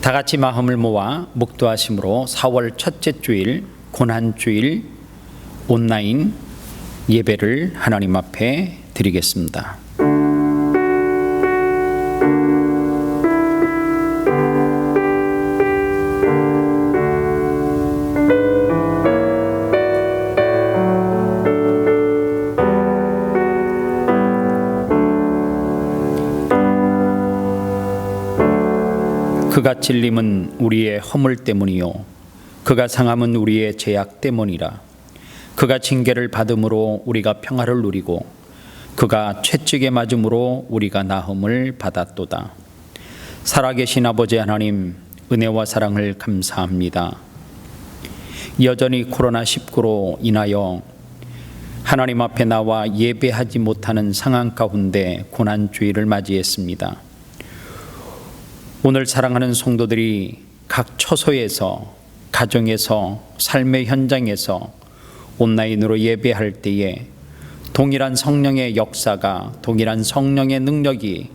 다 같이 마음을 모아 묵도하심으로 4월 첫째 주일 고난주일 온라인 예배를 하나님 앞에 드리겠습니다. 그가 찔림은 우리의 허물 때문이요 그가 상함은 우리의 죄악 때문이라. 그가 징계를 받음으로 우리가 평화를 누리고 그가 채찍에 맞음으로 우리가 나음을 받았도다. 살아계신 아버지 하나님, 은혜와 사랑을 감사합니다. 여전히 코로나19로 인하여 하나님 앞에 나와 예배하지 못하는 상황 가운데 고난주일을 맞이했습니다. 오늘 사랑하는 성도들이 각 처소에서, 가정에서, 삶의 현장에서 온라인으로 예배할 때에 동일한 성령의 역사가, 동일한 성령의 능력이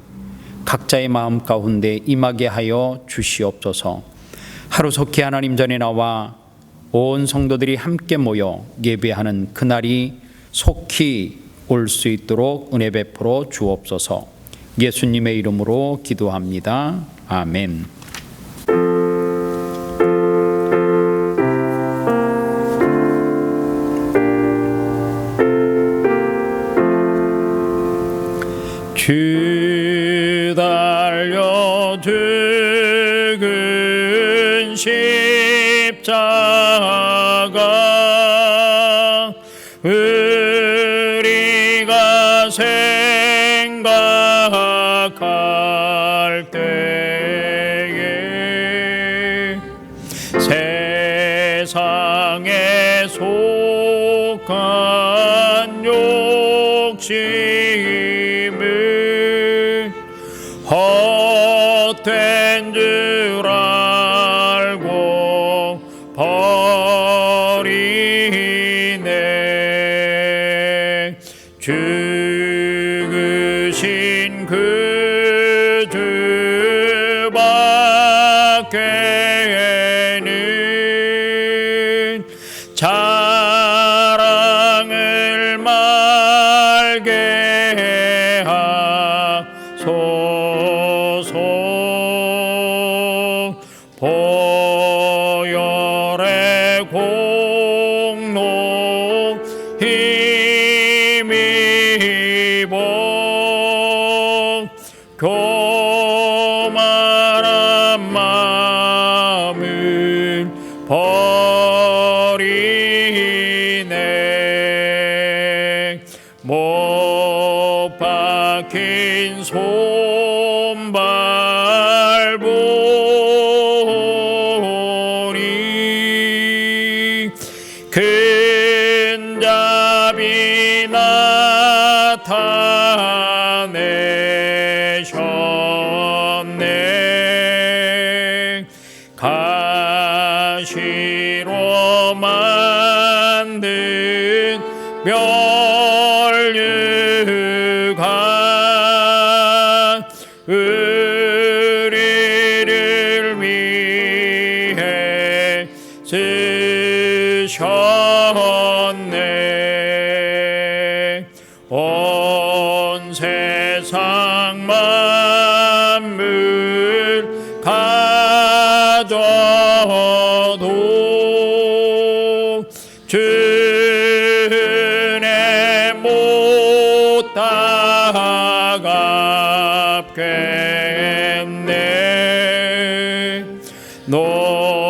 각자의 마음 가운데 임하게 하여 주시옵소서. 하루속히 하나님 전에 나와 온 성도들이 함께 모여 예배하는 그날이 속히 올 수 있도록 은혜 베풀어 주옵소서. 예수님의 이름으로 기도합니다. 아멘. 주 달려 죽은 십자가 우리가 생각할 때에 세상에 속한 욕심을 헛된 줄 알고 버리네. 죽으신 그 주밖에는 자랑을 말게 하소서. 보혈의 공로 힘입어 교만한 마음을 버리네. 못 박힌 손발 보니 큰 자비 나타내셨네. 가시로 만든 멸류관 우리를 위해 쓰셨네. 온 세상 만물 가져도 주네 못 따갑겠네. 놀라운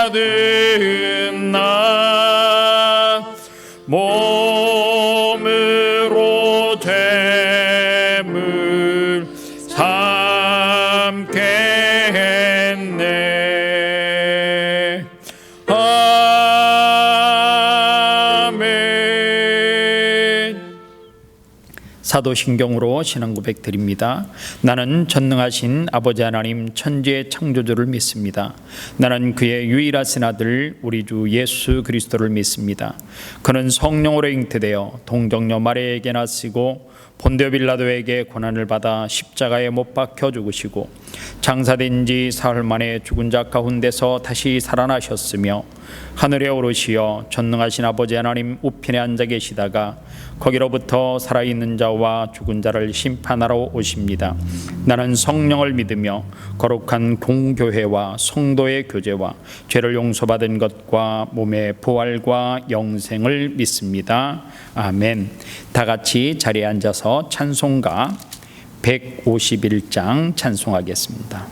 사랑받은 나 몸으로 죄물 삼게 했네. 아멘. 사도신경으로 신앙 고백 드립니다. 나는 전능하신 아버지 하나님 천지의 창조주를 믿습니다. 나는 그의 유일하신 아들 우리 주 예수 그리스도를 믿습니다. 그는 성령으로 잉태되어 동정녀 마리아에게 나시고 본디오 빌라도에게 고난을 받아 십자가에 못 박혀 죽으시고 장사된 지 사흘 만에 죽은 자 가운데서 다시 살아나셨으며 하늘에 오르시어 전능하신 아버지 하나님 우편에 앉아 계시다가 거기로부터 살아있는 자와 죽은 자를 심판하러 오십니다. 나는 성령을 믿으며 거룩한 공교회와 성도의 교제와 죄를 용서받은 것과 몸의 부활과 영생을 믿습니다. 아멘. 다 같이 자리에 앉아서 찬송가 151장 찬송하겠습니다.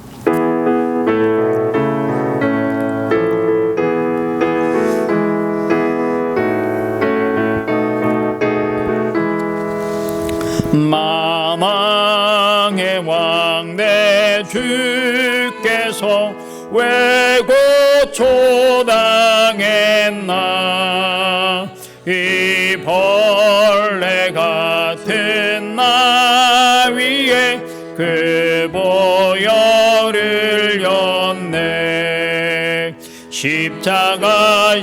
만왕의 왕 내 주께서 왜 고초당했나 이 벌레 같은 나 위에 그 보혈을 흘렸네. 십자가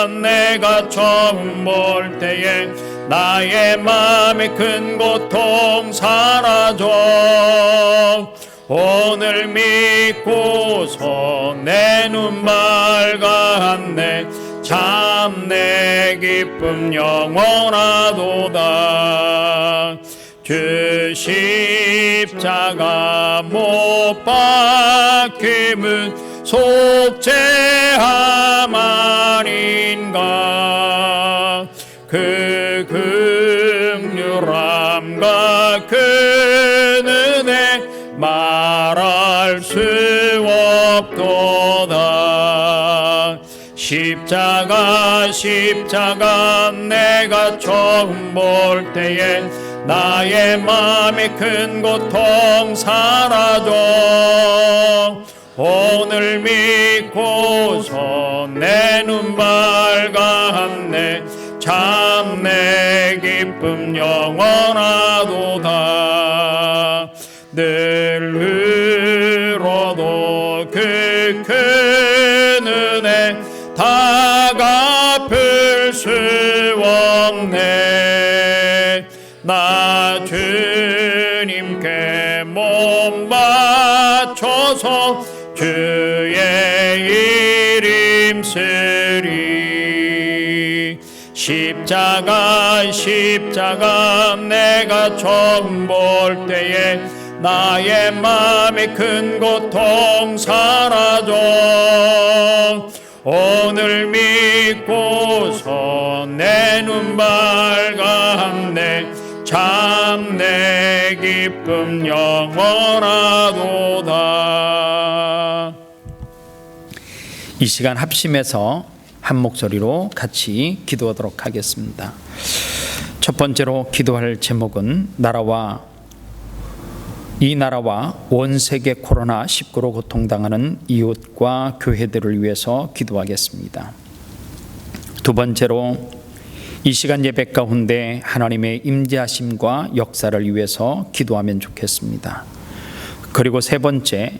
내가 처음 볼 때에 나의 맘의 큰 고통 사라져. 오늘 믿고서 내 눈 밝았네. 참 내 기쁨 영원하도다. 주 십자가 못 박힘은 속죄함 아닌가. 그 긍휼함과 그 은혜 말할 수 없도다. 십자가 내가 처음 볼 때에 나의 맘의 큰 고통 사라져. 오늘 믿고서 내 눈 밝았네. 참 내 기쁨 영원하도다. 늘 울어도 그 큰 은혜 다 갚을 수 없네. 나 주님께 몸 바쳐서 주의 이름 쓰리. 십자가 내가 처음 볼 때에 나의 맘의 큰 고통 사라져. 오늘 믿고서 내 눈 밝았네. 참 내 기쁨 영원하도다. 이 시간 합심해서 한 목소리로 같이 기도하도록 하겠습니다. 첫 번째로 기도할 제목은 이 나라와 온 세계 코로나19로 고통당하는 이웃과 교회들을 위해서 기도하겠습니다. 두 번째로 이 시간 예배 가운데 하나님의 임재하심과 역사를 위해서 기도하면 좋겠습니다. 그리고 세 번째,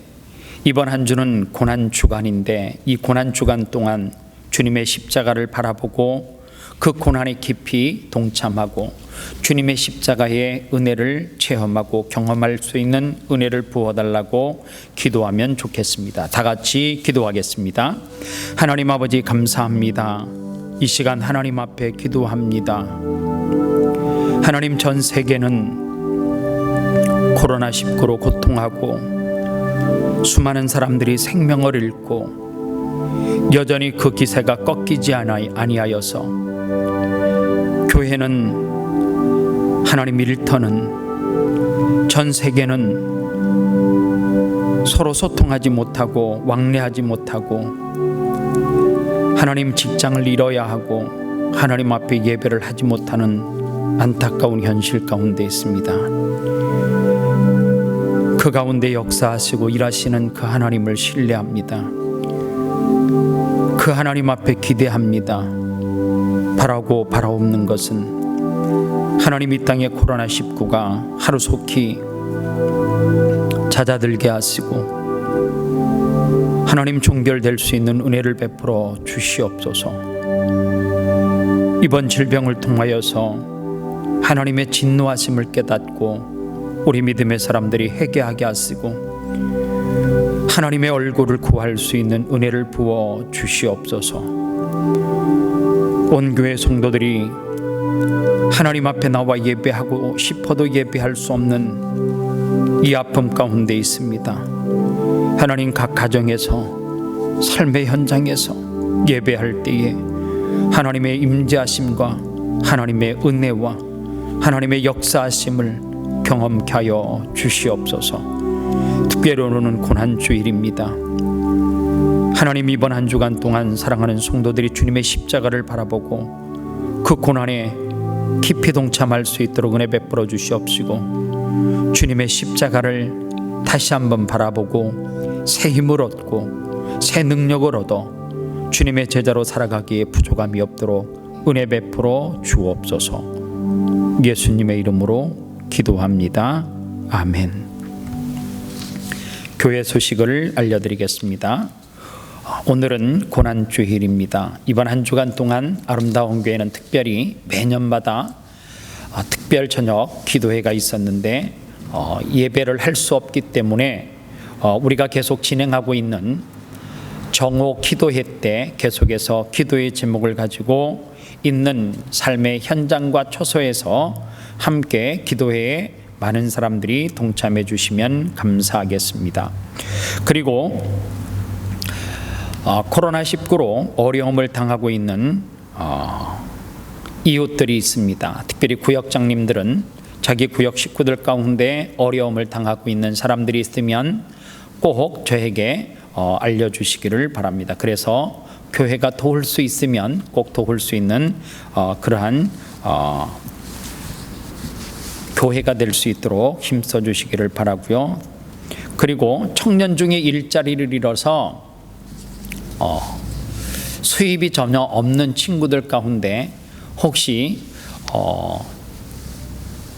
이번 한 주는 고난주간인데 이 고난주간 동안 주님의 십자가를 바라보고 그 고난에 깊이 동참하고 주님의 십자가의 은혜를 체험하고 경험할 수 있는 은혜를 부어달라고 기도하면 좋겠습니다. 다 같이 기도하겠습니다. 하나님 아버지 감사합니다. 이 시간 하나님 앞에 기도합니다. 하나님, 전 세계는 코로나19로 고통하고 수많은 사람들이 생명을 잃고 여전히 그 기세가 꺾이지 아니하여서 교회는 하나님 일터는 전 세계는 서로 소통하지 못하고 왕래하지 못하고 하나님 직장을 잃어야 하고 하나님 앞에 예배를 하지 못하는 안타까운 현실 가운데 있습니다. 그 가운데 역사하시고 일하시는 그 하나님을 신뢰합니다. 그 하나님 앞에 기대합니다. 바라고 바라옵는 것은 하나님 이 땅의 코로나19가 하루속히 잦아들게 하시고 하나님 종결될 수 있는 은혜를 베풀어 주시옵소서. 이번 질병을 통하여서 하나님의 진노하심을 깨닫고 우리 믿음의 사람들이 회개하게 하시고 하나님의 얼굴을 구할 수 있는 은혜를 부어 주시옵소서. 온 교회 성도들이 하나님 앞에 나와 예배하고 싶어도 예배할 수 없는 이 아픔 가운데 있습니다. 하나님, 각 가정에서 삶의 현장에서 예배할 때에 하나님의 임재하심과 하나님의 은혜와 하나님의 역사하심을 경험케 하여 주시옵소서. 특별히는 고난주일입니다. 하나님, 이번 한 주간 동안 사랑하는 성도들이 주님의 십자가를 바라보고 그 고난에 깊이 동참할 수 있도록 은혜 베풀어 주시옵시고, 주님의 십자가를 다시 한번 바라보고 새 힘을 얻고 새 능력을 얻어 주님의 제자로 살아가기에 부족함이 없도록 은혜 베풀어 주옵소서. 예수님의 이름으로 기도합니다. 아멘. 교회 소식을 알려드리겠습니다. 오늘은 고난주일입니다. 이번 한 주간 동안 아름다운 교회는 특별히 매년마다 특별 저녁 기도회가 있었는데 예배를 할 수 없기 때문에 우리가 계속 진행하고 있는 정오 기도회 때 계속해서 기도의 제목을 가지고 있는 삶의 현장과 초소에서 함께 기도회에 많은 사람들이 동참해 주시면 감사하겠습니다. 그리고 코로나19로 어려움을 당하고 있는 이웃들이 있습니다. 특별히 구역장님들은 자기 구역 식구들 가운데 어려움을 당하고 있는 사람들이 있으면 꼭 저에게 알려주시기를 바랍니다. 그래서 교회가 도울 수 있으면 꼭 도울 수 있는 그러한 교회가 될 수 있도록 힘써 주시기를 바라고요. 그리고 청년 중에 일자리를 잃어서 수입이 전혀 없는 친구들 가운데 혹시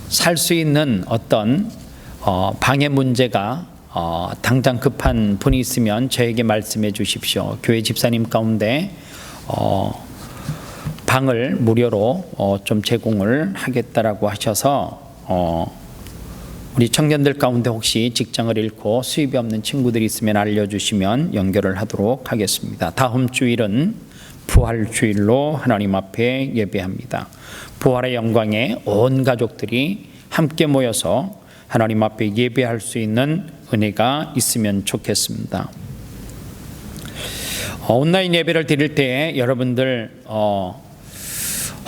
살 수 있는 어떤 방해 문제가 당장 급한 분이 있으면 저에게 말씀해 주십시오. 교회 집사님 가운데 방을 무료로 좀 제공을 하겠다라고 하셔서 우리 청년들 가운데 혹시 직장을 잃고 수입이 없는 친구들이 있으면 알려주시면 연결을 하도록 하겠습니다. 다음 주일은 부활주일로 하나님 앞에 예배합니다. 부활의 영광에 온 가족들이 함께 모여서 하나님 앞에 예배할 수 있는 은혜가 있으면 좋겠습니다. 온라인 예배를 드릴 때에 여러분들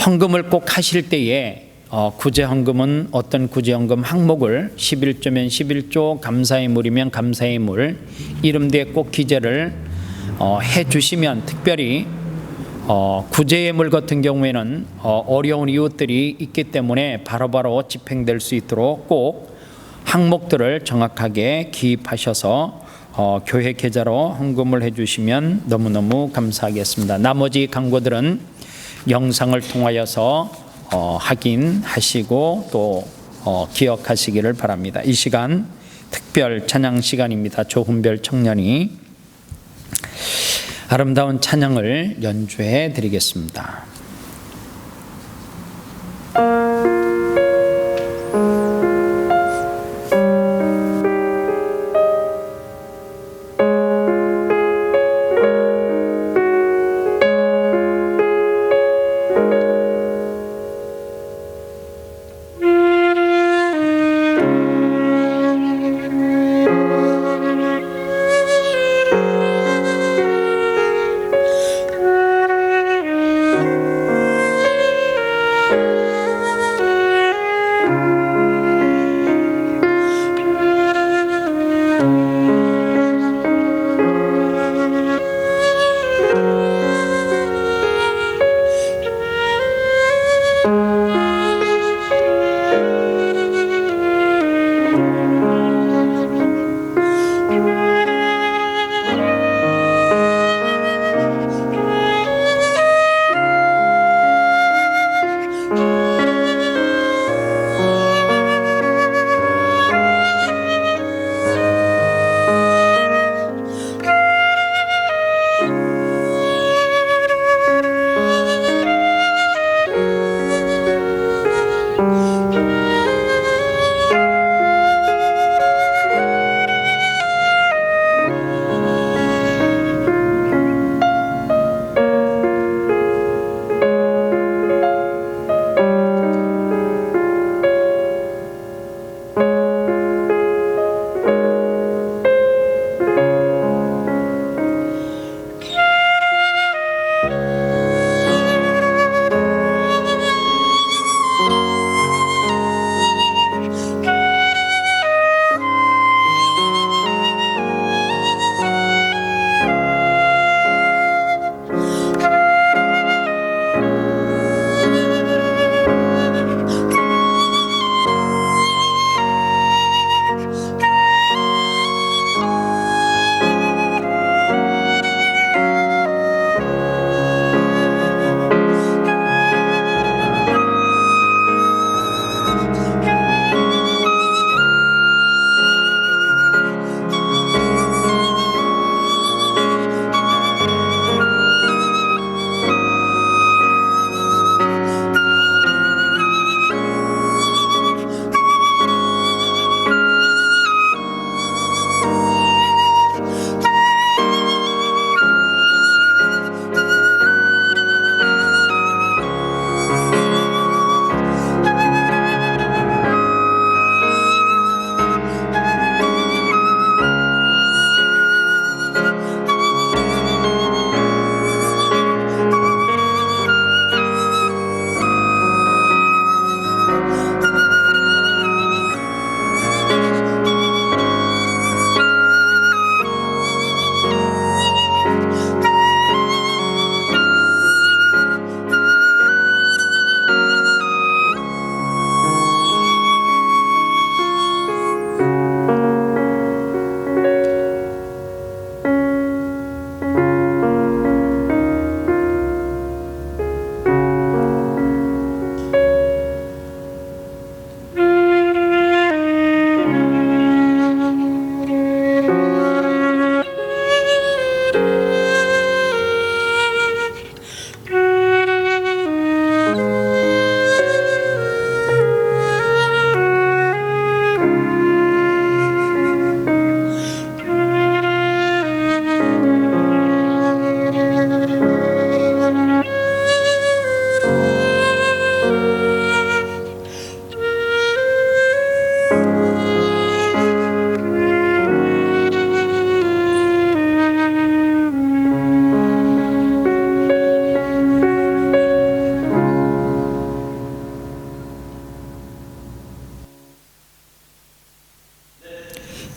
헌금을 꼭 하실 때에 구제헌금은 어떤 구제헌금 항목을 11조면 11조, 감사의 물이면 감사의 물 이름 뒤에 꼭 기재를 해주시면, 특별히 구제의 물 같은 경우에는 어려운 이웃들이 있기 때문에 바로바로 집행될 수 있도록 꼭 항목들을 정확하게 기입하셔서 교회 계좌로 헌금을 해주시면 너무너무 감사하겠습니다. 나머지 광고들은 영상을 통하여서 확인하시고 또 기억하시기를 바랍니다. 이 시간 특별 찬양 시간입니다. 조훈별 청년이 아름다운 찬양을 연주해 드리겠습니다.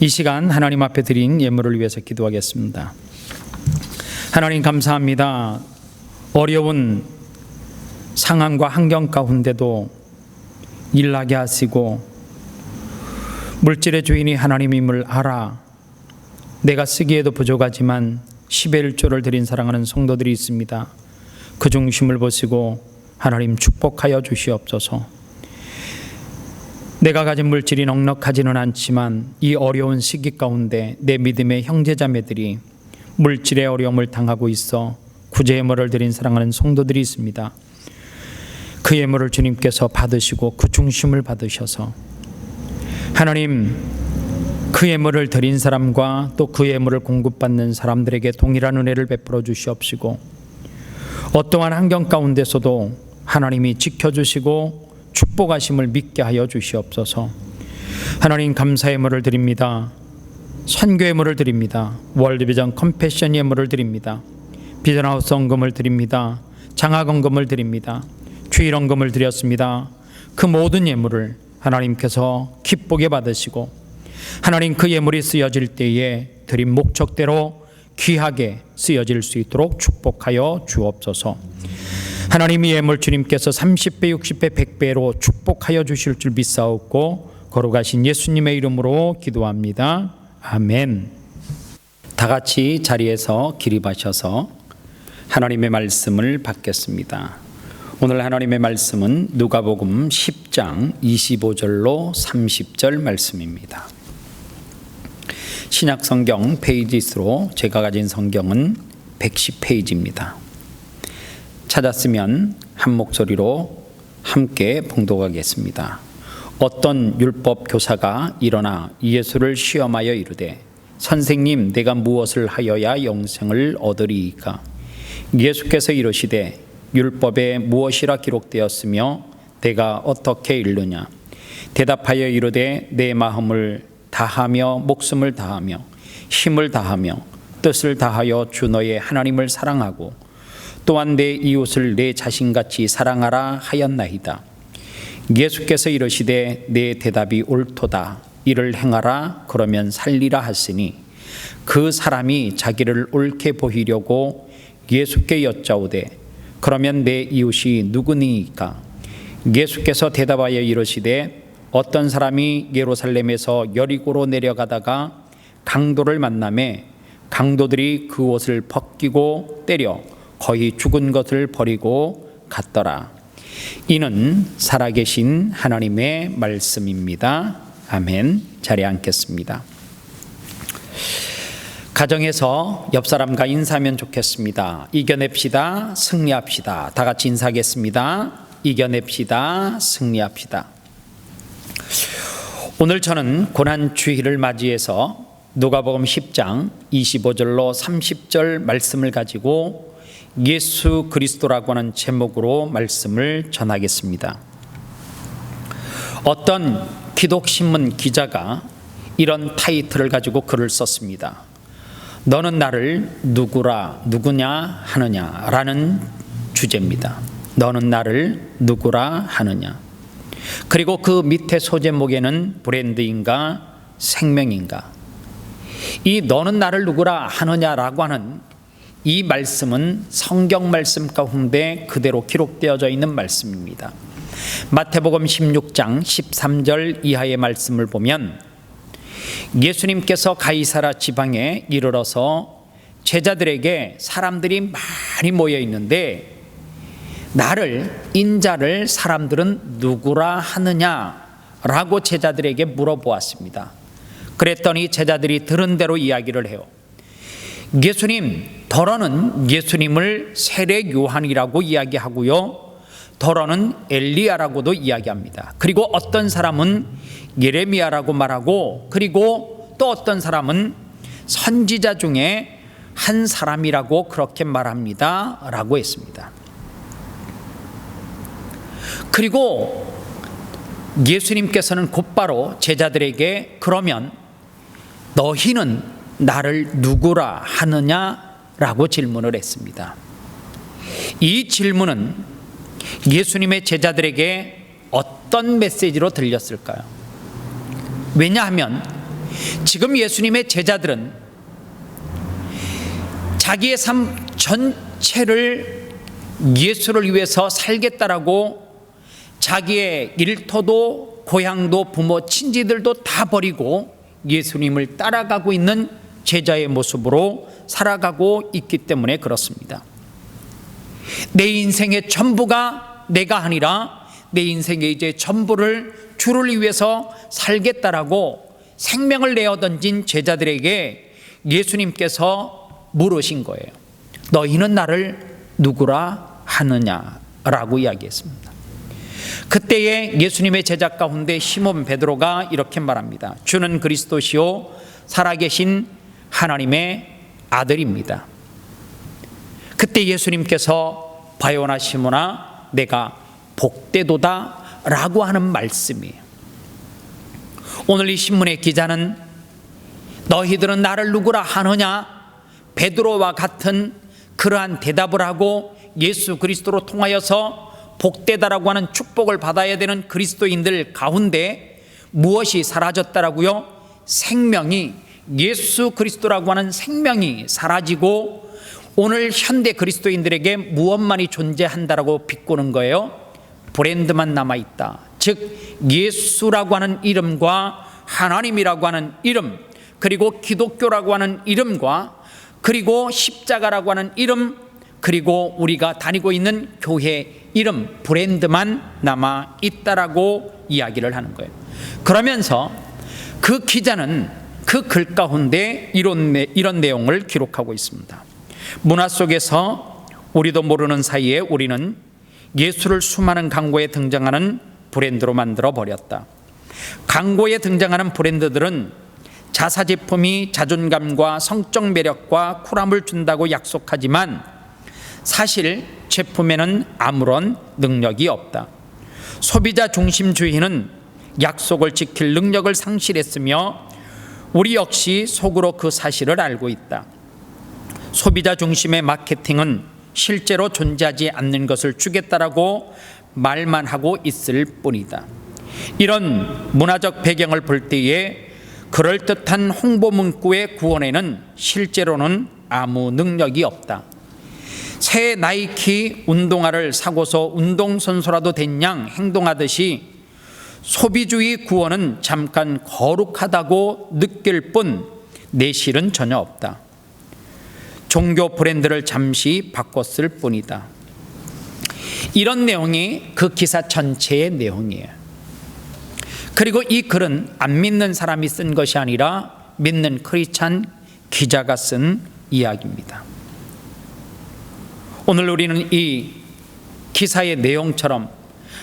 이 시간 하나님 앞에 드린 예물을 위해서 기도하겠습니다. 하나님 감사합니다. 어려운 상황과 환경 가운데도 일하게 하시고 물질의 주인이 하나님임을 알아 내가 쓰기에도 부족하지만 10의 1조를 드린 사랑하는 성도들이 있습니다. 그 중심을 보시고 하나님 축복하여 주시옵소서. 내가 가진 물질이 넉넉하지는 않지만 이 어려운 시기 가운데 내 믿음의 형제자매들이 물질의 어려움을 당하고 있어 구제 예물을 드린 사랑하는 성도들이 있습니다. 그 예물을 주님께서 받으시고 그 중심을 받으셔서 하나님 그 예물을 드린 사람과 또 그 예물을 공급받는 사람들에게 동일한 은혜를 베풀어 주시옵시고 어떠한 환경 가운데서도 하나님이 지켜주시고 축복하심을 믿게 하여 주시옵소서. 하나님 감사의 예물을 드립니다. 선교 예물을 드립니다. 월드비전 컴패션 예물을 드립니다. 비전하우스 헌금을 드립니다. 장학 헌금을 드립니다. 주일 헌금을 드렸습니다. 그 모든 예물을 하나님께서 기쁘게 받으시고 하나님 그 예물이 쓰여질 때에 드린 목적대로 귀하게 쓰여질 수 있도록 축복하여 주옵소서. 하나님의 예물 주님께서 30배, 60배, 100배로 축복하여 주실 줄 믿사옵고 거룩하신 예수님의 이름으로 기도합니다. 아멘. 다 같이 자리에서 기립하셔서 하나님의 말씀을 받겠습니다. 오늘 하나님의 말씀은 누가복음 10장 25절로 30절 말씀입니다. 신약 성경 페이지 수로 제가 가진 성경은 110페이지입니다. 찾았으면 한 목소리로 함께 봉독하겠습니다. 어떤 율법 교사가 일어나 예수를 시험하여 이르되 선생님 내가 무엇을 하여야 영생을 얻으리이까? 예수께서 이르시되 율법에 무엇이라 기록되었으며 내가 어떻게 읽느냐? 대답하여 이르되 내 마음을 다하며 목숨을 다하며 힘을 다하며 뜻을 다하여 주 너의 하나님을 사랑하고 또한 내 이웃을 내 자신같이 사랑하라 하였나이다. 예수께서 이르시되 내 대답이 옳도다. 이를 행하라 그러면 살리라 하시니 그 사람이 자기를 옳게 보이려고 예수께 여짜오되 그러면 내 이웃이 누구니이까? 예수께서 대답하여 이르시되 어떤 사람이 예루살렘에서 여리고로 내려가다가 강도를 만나매 강도들이 그 옷을 벗기고 때려 거의 죽은 것을 버리고 갔더라. 이는 살아계신 하나님의 말씀입니다. 아멘. 자리에 앉겠습니다. 가정에서 옆 사람과 인사하면 좋겠습니다. 이겨냅시다. 승리합시다. 다 같이 인사하겠습니다. 이겨냅시다. 승리합시다. 오늘 저는 고난주일을 맞이해서 누가복음 10장 25절로 30절 말씀을 가지고 예수 그리스도라고 하는 제목으로 말씀을 전하겠습니다. 어떤 기독신문 기자가 이런 타이틀을 가지고 글을 썼습니다. 너는 나를 누구냐 하느냐라는 주제입니다. 너는 나를 누구라 하느냐. 그리고 그 밑에 소제목에는 브랜드인가 생명인가. 이 너는 나를 누구라 하느냐라고 하는 이 말씀은 성경 말씀 가운데 그대로 기록되어져 있는 말씀입니다. 마태복음 16장 13절 이하의 말씀을 보면 예수님께서 가이사라 지방에 이르러서 제자들에게 사람들이 많이 모여 있는데 나를 인자를 사람들은 누구라 하느냐라고 제자들에게 물어보았습니다. 그랬더니 제자들이 들은 대로 이야기를 해요. 예수님, 더러는 예수님을 세례 요한이라고 이야기하고요, 더러는 엘리야라고도 이야기합니다. 그리고 어떤 사람은 예레미야라고 말하고, 그리고 또 어떤 사람은 선지자 중에 한 사람이라고 그렇게 말합니다 라고 했습니다. 그리고 예수님께서는 곧바로 제자들에게 그러면 너희는 나를 누구라 하느냐라고 질문을 했습니다. 이 질문은 예수님의 제자들에게 어떤 메시지로 들렸을까요? 왜냐하면 지금 예수님의 제자들은 자기의 삶 전체를 예수를 위해서 살겠다라고 자기의 일터도 고향도 부모 친지들도 다 버리고 예수님을 따라가고 있는 제자의 모습으로 살아가고 있기 때문에 그렇습니다. 내 인생의 전부가 내가 아니라 내 인생의 이제 전부를 주를 위해서 살겠다라고 생명을 내어 던진 제자들에게 예수님께서 물으신 거예요. 너희는 나를 누구라 하느냐라고 이야기했습니다. 그때에 예수님의 제자 가운데 시몬 베드로가 이렇게 말합니다. 주는 그리스도시요 살아계신 하나님의 아들입니다. 그때 예수님께서 바요나 시몬아 내가 복되도다 라고 하는 말씀이에요. 오늘 이 신문의 기자는 너희들은 나를 누구라 하느냐, 베드로와 같은 그러한 대답을 하고 예수 그리스도로 통하여서 복되다라고 하는 축복을 받아야 되는 그리스도인들 가운데 무엇이 사라졌다라고요? 생명이, 예수 그리스도라고 하는 생명이 사라지고 오늘 현대 그리스도인들에게 무엇만이 존재한다라고 비꼬는 거예요? 브랜드만 남아있다. 즉 예수라고 하는 이름과 하나님이라고 하는 이름, 그리고 기독교라고 하는 이름과 그리고 십자가라고 하는 이름, 그리고 우리가 다니고 있는 교회 이름, 브랜드만 남아있다라고 이야기를 하는 거예요. 그러면서 그 기자는 그 글 가운데 이런 내용을 기록하고 있습니다. 문화 속에서 우리도 모르는 사이에 우리는 예수를 수많은 광고에 등장하는 브랜드로 만들어 버렸다. 광고에 등장하는 브랜드들은 자사 제품이 자존감과 성적 매력과 쿨함을 준다고 약속하지만 사실 제품에는 아무런 능력이 없다. 소비자 중심주의는 약속을 지킬 능력을 상실했으며 우리 역시 속으로 그 사실을 알고 있다. 소비자 중심의 마케팅은 실제로 존재하지 않는 것을 주겠다라고 말만 하고 있을 뿐이다. 이런 문화적 배경을 볼 때에 그럴듯한 홍보 문구의 구원에는 실제로는 아무 능력이 없다. 새 나이키 운동화를 사고서 운동선수라도 된 양 행동하듯이 소비주의 구원은 잠깐 거룩하다고 느낄 뿐 내실은 전혀 없다. 종교 브랜드를 잠시 바꿨을 뿐이다. 이런 내용이 그 기사 전체의 내용이에요. 그리고 이 글은 안 믿는 사람이 쓴 것이 아니라 믿는 크리스찬 기자가 쓴 이야기입니다. 오늘 우리는 이 기사의 내용처럼,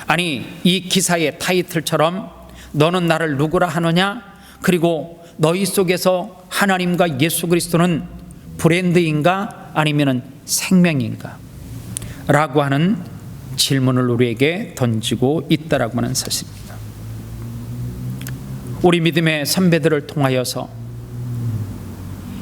아니 이 기사의 타이틀처럼 너는 나를 누구라 하느냐, 그리고 너희 속에서 하나님과 예수 그리스도는 브랜드인가 아니면 생명인가 라고 하는 질문을 우리에게 던지고 있다라고 하는 사실입니다. 우리 믿음의 선배들을 통하여서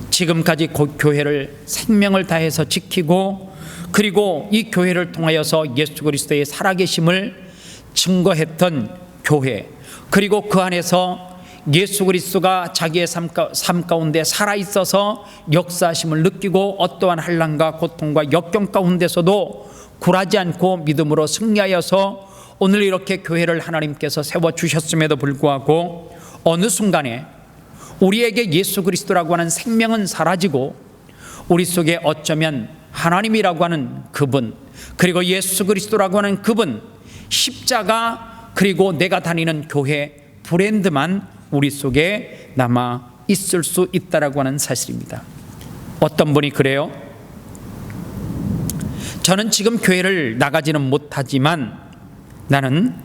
지금까지 교회를 생명을 다해서 지키고 그리고 이 교회를 통하여서 예수 그리스도의 살아계심을 증거했던 교회, 그리고 그 안에서 예수 그리스도가 자기의 삶 가운데 살아있어서 역사하심을 느끼고 어떠한 환난과 고통과 역경 가운데서도 굴하지 않고 믿음으로 승리하여서 오늘 이렇게 교회를 하나님께서 세워주셨음에도 불구하고 어느 순간에 우리에게 예수 그리스도라고 하는 생명은 사라지고 우리 속에 어쩌면 하나님이라고 하는 그분, 그리고 예수 그리스도라고 하는 그분, 십자가, 그리고 내가 다니는 교회 브랜드만 우리 속에 남아 있을 수 있다라고 하는 사실입니다. 어떤 분이 그래요? 저는 지금 교회를 나가지는 못하지만 나는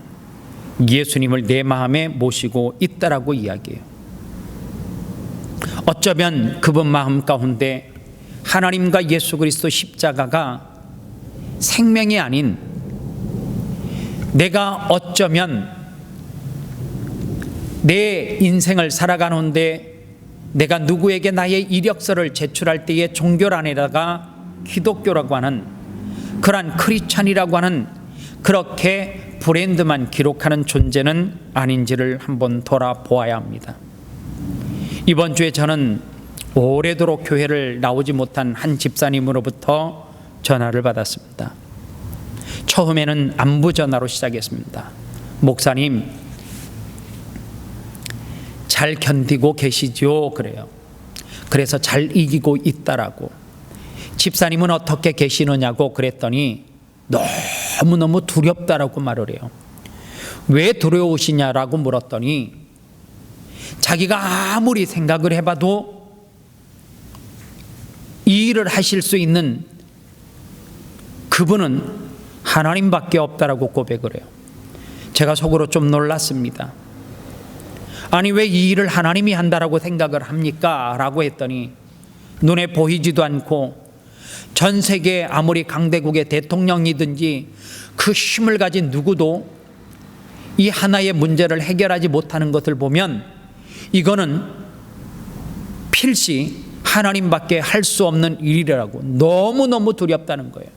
예수님을 내 마음에 모시고 있다라고 이야기해요. 어쩌면 그분 마음 가운데 하나님과 예수 그리스도 십자가가 생명이 아닌, 내가 어쩌면 내 인생을 살아가는데 내가 누구에게 나의 이력서를 제출할 때에 종교를 안에다가 기독교라고 하는 그러한 크리스찬이라고 하는 그렇게 브랜드만 기록하는 존재는 아닌지를 한번 돌아보아야 합니다. 이번 주에 저는 오래도록 교회를 나오지 못한 한 집사님으로부터 전화를 받았습니다. 처음에는 안부 전화로 시작했습니다. 목사님, 잘 견디고 계시죠? 그래요. 그래서 잘 이기고 있다라고. 집사님은 어떻게 계시느냐고 그랬더니 너무너무 두렵다라고 말을 해요. 왜 두려우시냐라고 물었더니 자기가 아무리 생각을 해봐도 이 일을 하실 수 있는 그분은 하나님밖에 없다라고 고백을 해요. 제가 속으로 좀 놀랐습니다. 아니, 왜 이 일을 하나님이 한다라고 생각을 합니까? 라고 했더니 눈에 보이지도 않고 전 세계 아무리 강대국의 대통령이든지 그 힘을 가진 누구도 이 하나의 문제를 해결하지 못하는 것을 보면 이거는 필시 하나님밖에 할 수 없는 일이라고 너무너무 두렵다는 거예요.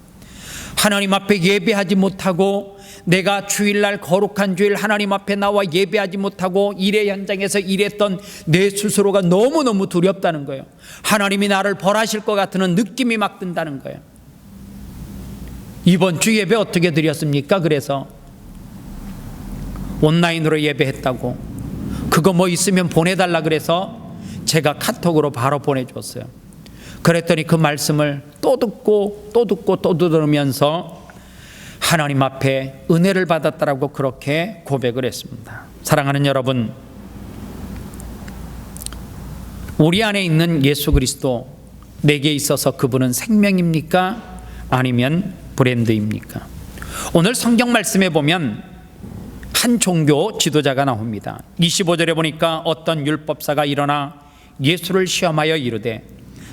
하나님 앞에 예배하지 못하고 내가 주일날 거룩한 주일 하나님 앞에 나와 예배하지 못하고 일의 현장에서 일했던 내 스스로가 너무너무 두렵다는 거예요. 하나님이 나를 벌하실 것 같은 느낌이 막 든다는 거예요. 이번 주 예배 어떻게 드렸습니까? 그래서 온라인으로 예배했다고, 그거 뭐 있으면 보내달라 그래서 제가 카톡으로 바로 보내줬어요. 그랬더니 그 말씀을 또 듣고 또 듣고 또 들으면서 하나님 앞에 은혜를 받았다라고 그렇게 고백을 했습니다. 사랑하는 여러분, 우리 안에 있는 예수 그리스도, 내게 있어서 그분은 생명입니까? 아니면 브랜드입니까? 오늘 성경 말씀에 보면 한 종교 지도자가 나옵니다. 25절에 보니까 어떤 율법사가 일어나 예수를 시험하여 이르되,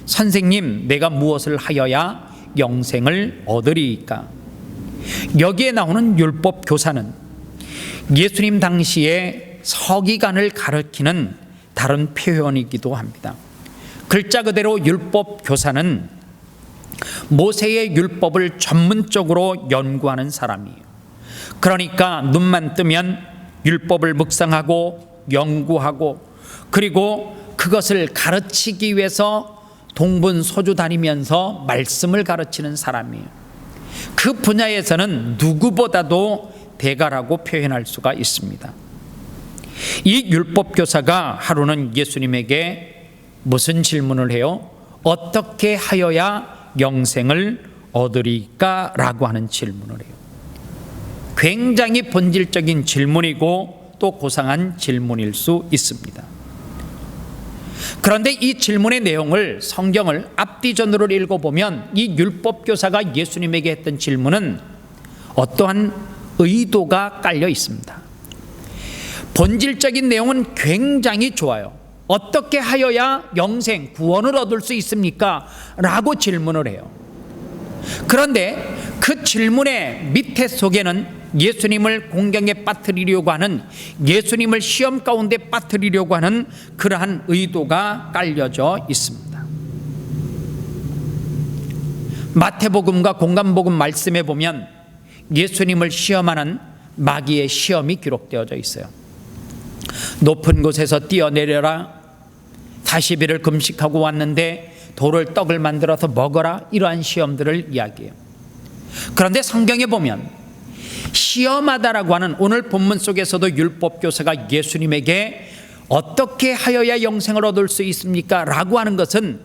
선생님, 내가 무엇을 하여야 영생을 얻으리이까? 여기에 나오는 율법 교사는 예수님 당시에 서기관을 가리키는 다른 표현이기도 합니다. 글자 그대로 율법 교사는 모세의 율법을 전문적으로 연구하는 사람이에요. 그러니까 눈만 뜨면 율법을 묵상하고 연구하고, 그리고 그것을 가르치기 위해서 동분서주 다니면서 말씀을 가르치는 사람이에요. 그 분야에서는 누구보다도 대가라고 표현할 수가 있습니다. 이 율법 교사가 하루는 예수님에게 무슨 질문을 해요? 어떻게 하여야 영생을 얻으리까? 라고 하는 질문을 해요. 굉장히 본질적인 질문이고 또 고상한 질문일 수 있습니다. 그런데 이 질문의 내용을, 성경을 앞뒤전으로 읽어보면 이 율법교사가 예수님에게 했던 질문은 어떠한 의도가 깔려 있습니다. 본질적인 내용은 굉장히 좋아요. 어떻게 하여야 영생, 구원을 얻을 수 있습니까? 라고 질문을 해요. 그런데 그 질문의 밑에 속에는 예수님을 공경에 빠뜨리려고 하는, 예수님을 시험 가운데 빠뜨리려고 하는 그러한 의도가 깔려져 있습니다. 마태복음과 공관복음 말씀에 보면 예수님을 시험하는 마귀의 시험이 기록되어져 있어요. 높은 곳에서 뛰어내려라, 40일을 금식하고 왔는데 돌을 떡을 만들어서 먹어라, 이러한 시험들을 이야기해요. 그런데 성경에 보면 시험하다라고 하는, 오늘 본문 속에서도 율법교사가 예수님에게 어떻게 하여야 영생을 얻을 수 있습니까? 라고 하는 것은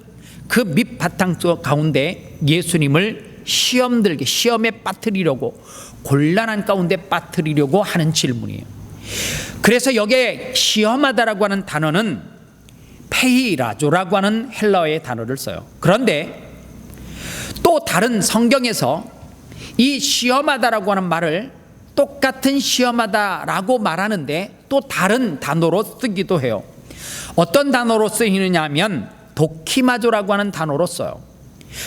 그 밑바탕 가운데 예수님을 시험에 빠뜨리려고, 곤란한 가운데 빠뜨리려고 하는 질문이에요. 그래서 여기에 시험하다라고 하는 단어는 페이라조라고 하는 헬라어의 단어를 써요. 그런데 또 다른 성경에서 이 시험하다라고 하는 말을 똑같은 시험하다라고 말하는데 또 다른 단어로 쓰기도 해요. 어떤 단어로 쓰이느냐 하면 도키마조라고 하는 단어로 써요.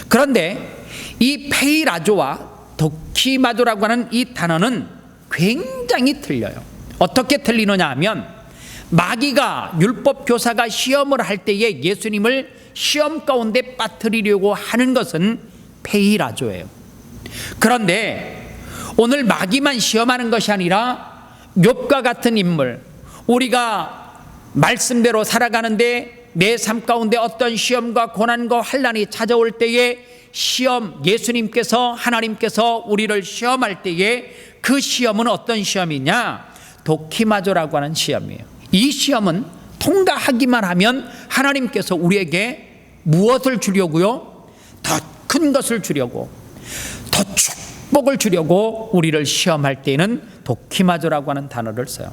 그런데 이 페이라조와 도키마조라고 하는 이 단어는 굉장히 틀려요. 어떻게 틀리느냐 하면 마귀가, 율법 교사가 시험을 할 때에 예수님을 시험 가운데 빠뜨리려고 하는 것은 페이라조예요. 그런데 오늘 마귀만 시험하는 것이 아니라 욥과 같은 인물, 우리가 말씀대로 살아가는데 내 삶 가운데 어떤 시험과 고난과 환난이 찾아올 때에 예수님께서 하나님께서 우리를 시험할 때에 그 시험은 어떤 시험이냐? 도키마조라고 하는 시험이에요. 이 시험은 통과하기만 하면 하나님께서 우리에게 무엇을 주려고요? 더 큰 것을 주려고, 더 축복을 주려고 우리를 시험할 때에는 도키마조라고 하는 단어를 써요.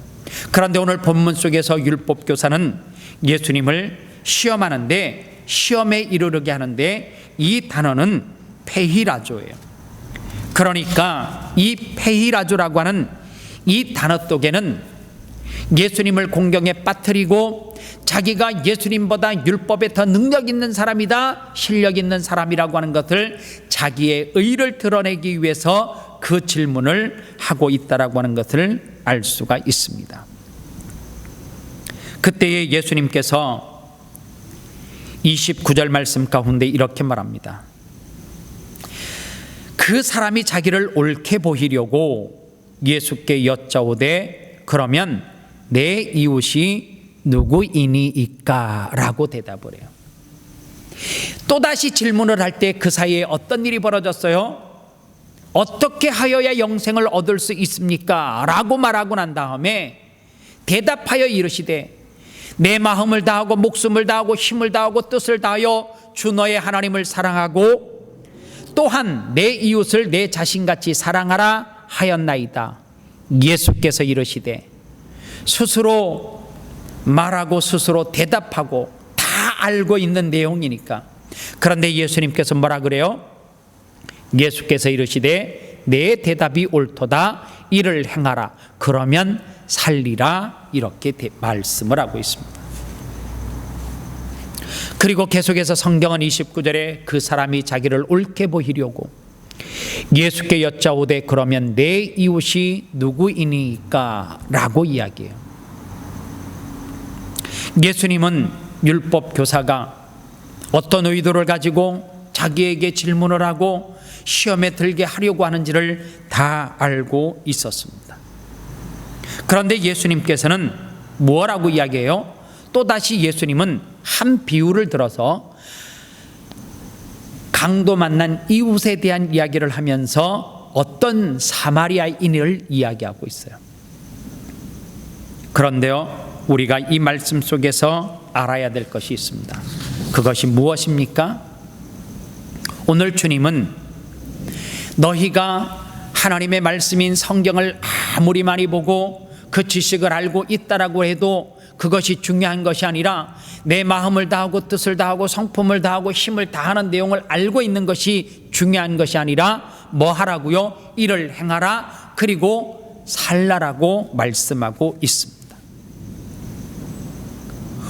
그런데 오늘 본문 속에서 율법교사는 예수님을 시험하는데, 시험에 이르게 하는데 이 단어는 페히라조예요. 그러니까 이 페히라조라고 하는 이 단어 속에는 예수님을 공경에 빠뜨리고 자기가 예수님보다 율법에 더 능력 있는 사람이다, 실력 있는 사람이라고 하는 것을 자기의 의를 드러내기 위해서 그 질문을 하고 있다라고 하는 것을 알 수가 있습니다. 그때에 예수님께서 29절 말씀 가운데 이렇게 말합니다. 그 사람이 자기를 옳게 보이려고 예수께 여짜오되 그러면 내 이웃이 누구이니이까? 라고 대답을 해요. 또다시 질문을 할 때 그 사이에 어떤 일이 벌어졌어요? 어떻게 하여야 영생을 얻을 수 있습니까? 라고 말하고 난 다음에 대답하여 이르시되 내 마음을 다하고 목숨을 다하고 힘을 다하고 뜻을 다하여 주 너의 하나님을 사랑하고 또한 내 이웃을 내 자신같이 사랑하라 하였나이다. 예수께서 이르시되 스스로 말하고 스스로 대답하고 다 알고 있는 내용이니까. 그런데 예수님께서 뭐라 그래요? 예수께서 이르시되 내 대답이 옳도다, 이를 행하라, 그러면 살리라, 이렇게 말씀을 하고 있습니다. 그리고 계속해서 성경은 29절에 그 사람이 자기를 옳게 보이려고 예수께 여짜오되 그러면 내 이웃이 누구이니까? 라고 이야기해요. 예수님은 율법 교사가 어떤 의도를 가지고 자기에게 질문을 하고 시험에 들게 하려고 하는지를 다 알고 있었습니다. 그런데 예수님께서는 뭐라고 이야기해요? 또다시 예수님은 한 비유를 들어서 강도 만난 이웃에 대한 이야기를 하면서 어떤 사마리아인을 이야기하고 있어요. 그런데요, 우리가 이 말씀 속에서 알아야 될 것이 있습니다. 그것이 무엇입니까? 오늘 주님은 너희가 하나님의 말씀인 성경을 아무리 많이 보고 그 지식을 알고 있다라고 해도 그것이 중요한 것이 아니라 내 마음을 다하고 뜻을 다하고 성품을 다하고 힘을 다하는 내용을 알고 있는 것이 중요한 것이 아니라 뭐 하라고요? 이를 행하라, 그리고 살라라고 말씀하고 있습니다.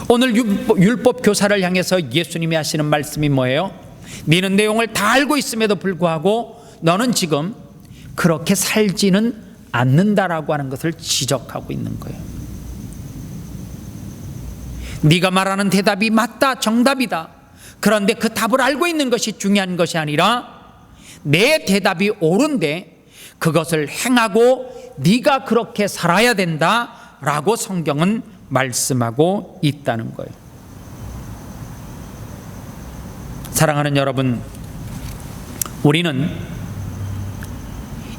오늘 율법 교사를 향해서 예수님이 하시는 말씀이 뭐예요? 너는 내용을 다 알고 있음에도 불구하고 너는 지금 그렇게 살지는 않는다라고 하는 것을 지적하고 있는 거예요. 네가 말하는 대답이 맞다, 정답이다. 그런데 그 답을 알고 있는 것이 중요한 것이 아니라 내 대답이 옳은데 그것을 행하고 네가 그렇게 살아야 된다라고 성경은 말씀하고 있다는 거예요. 사랑하는 여러분, 우리는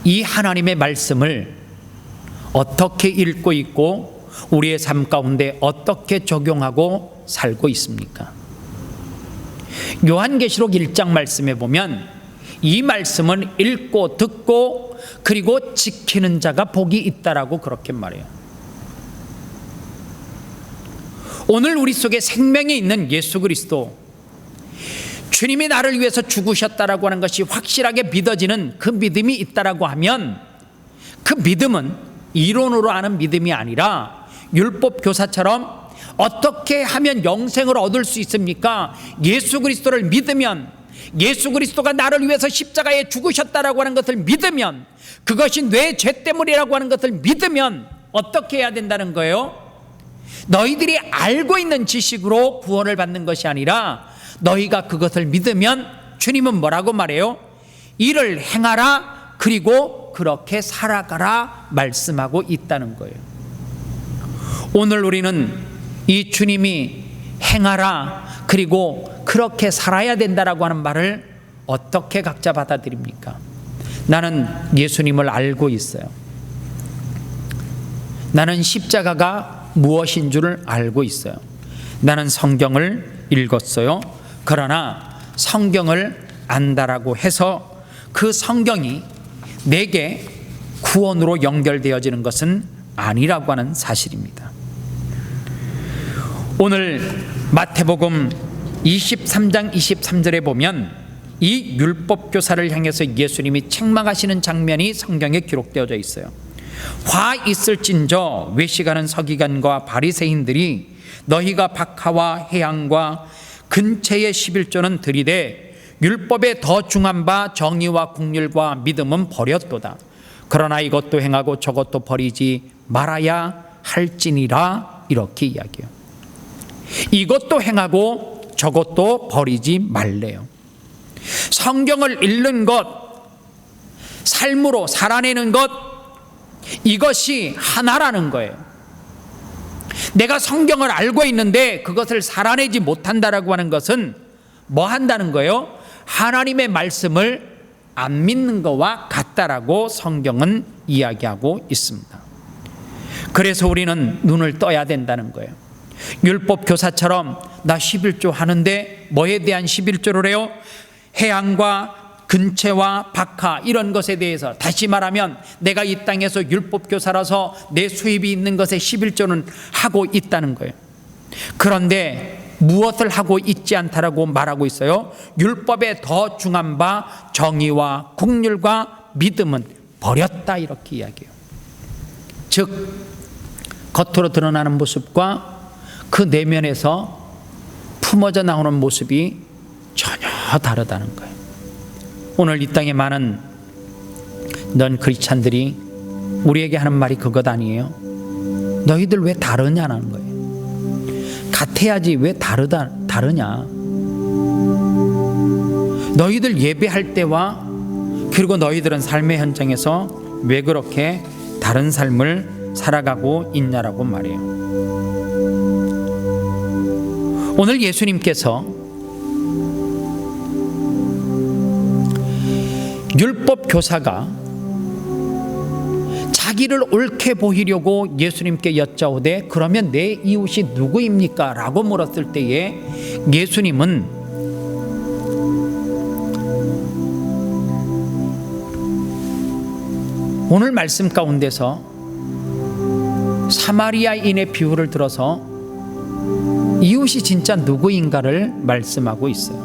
이 하나님의 말씀을 어떻게 읽고 있고 우리의 삶 가운데 어떻게 적용하고 살고 있습니까? 요한계시록 1장 말씀에 보면 이 말씀은 읽고 듣고 그리고 지키는 자가 복이 있다라고 그렇게 말해요. 오늘 우리 속에 생명이 있는 예수 그리스도, 주님이 나를 위해서 죽으셨다라고 하는 것이 확실하게 믿어지는 그 믿음이 있다라고 하면 그 믿음은 이론으로 아는 믿음이 아니라 율법 교사처럼 어떻게 하면 영생을 얻을 수 있습니까? 예수 그리스도를 믿으면, 예수 그리스도가 나를 위해서 십자가에 죽으셨다라고 하는 것을 믿으면, 그것이 내 죄 때문이라고 하는 것을 믿으면 어떻게 해야 된다는 거예요? 너희들이 알고 있는 지식으로 구원을 받는 것이 아니라 너희가 그것을 믿으면 주님은 뭐라고 말해요? 이를 행하라, 그리고 그렇게 살아가라 말씀하고 있다는 거예요. 오늘 우리는 이 주님이 행하라, 그리고 그렇게 살아야 된다라고 하는 말을 어떻게 각자 받아들입니까? 나는 예수님을 알고 있어요. 나는 십자가가 무엇인 줄을 알고 있어요. 나는 성경을 읽었어요. 그러나 성경을 안다라고 해서 그 성경이 내게 구원으로 연결되어지는 것은 아니라고 하는 사실입니다. 오늘 마태복음 23장 23절에 보면 이 율법교사를 향해서 예수님이 책망하시는 장면이 성경에 기록되어져 있어요. 화 있을진저 외식하는 서기관과 바리새인들이 너희가 박하와 해양과 근체의 11조는 들이되 율법에 더 중한 바 정의와 국률과 믿음은 버렸도다. 그러나 이것도 행하고 저것도 버리지 말아야 할지니라. 이렇게 이야기해요. 이것도 행하고 저것도 버리지 말래요. 성경을 읽는 것, 삶으로 살아내는 것, 이것이 하나라는 거예요. 내가 성경을 알고 있는데 그것을 살아내지 못한다라고 하는 것은 뭐 한다는 거예요? 하나님의 말씀을 안 믿는 것과 같다라고 성경은 이야기하고 있습니다. 그래서 우리는 눈을 떠야 된다는 거예요. 율법 교사처럼 나 11조 하는데 뭐에 대한 11조를 해요? 해양과 근체와 박하 이런 것에 대해서, 다시 말하면 내가 이 땅에서 율법 교사라서 내 수입이 있는 것에 11조는 하고 있다는 거예요. 그런데 무엇을 하고 있지 않다라고 말하고 있어요? 율법에 더 중한 바 정의와 국률과 믿음은 버렸다, 이렇게 이야기해요. 즉 겉으로 드러나는 모습과 그 내면에서 품어져 나오는 모습이 전혀 다르다는 거예요. 오늘 이 땅에 많은 넌 크리스찬들이 우리에게 하는 말이 그것 아니에요? 너희들 왜 다르냐는 거예요. 같아야지 왜 다르냐. 너희들 예배할 때와 그리고 너희들은 삶의 현장에서 왜 그렇게 다른 삶을 살아가고 있냐라고 말해요. 오늘 예수님께서 율법 교사가 자기를 옳게 보이려고 예수님께 여짜오되 그러면 내 이웃이 누구입니까? 라고 물었을 때에 예수님은 오늘 말씀 가운데서 사마리아인의 비유를 들어서 이웃이 진짜 누구인가를 말씀하고 있어요.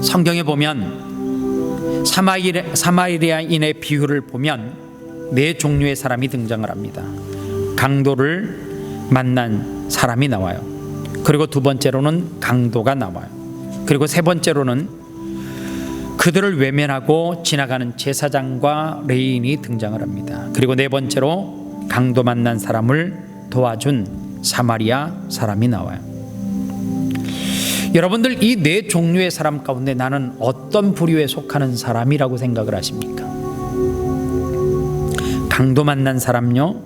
성경에 보면 사마리아인의 비유를 보면 네 종류의 사람이 등장을 합니다. 강도를 만난 사람이 나와요. 그리고 두 번째로는 강도가 나와요. 그리고 세 번째로는 그들을 외면하고 지나가는 제사장과 레위인이 등장을 합니다. 그리고 네 번째로 강도 만난 사람을 도와준 사마리아 사람이 나와요. 여러분들 이 네 종류의 사람 가운데 나는 어떤 부류에 속하는 사람이라고 생각을 하십니까? 강도 만난 사람요?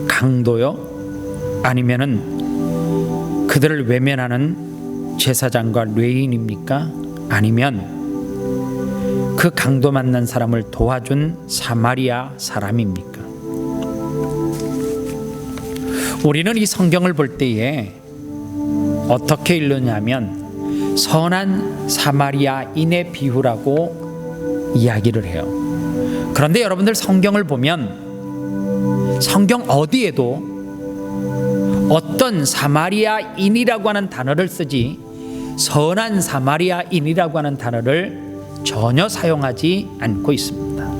강도요? 아니면은 그들을 외면하는 제사장과 레위인입니까? 아니면 그 강도 만난 사람을 도와준 사마리아 사람입니까? 우리는 이 성경을 볼 때에 어떻게 읽느냐면 선한 사마리아인의 비유라고 이야기를 해요. 그런데 여러분들 성경을 보면 성경 어디에도 어떤 사마리아인이라고 하는 단어를 쓰지 선한 사마리아인이라고 하는 단어를 전혀 사용하지 않고 있습니다.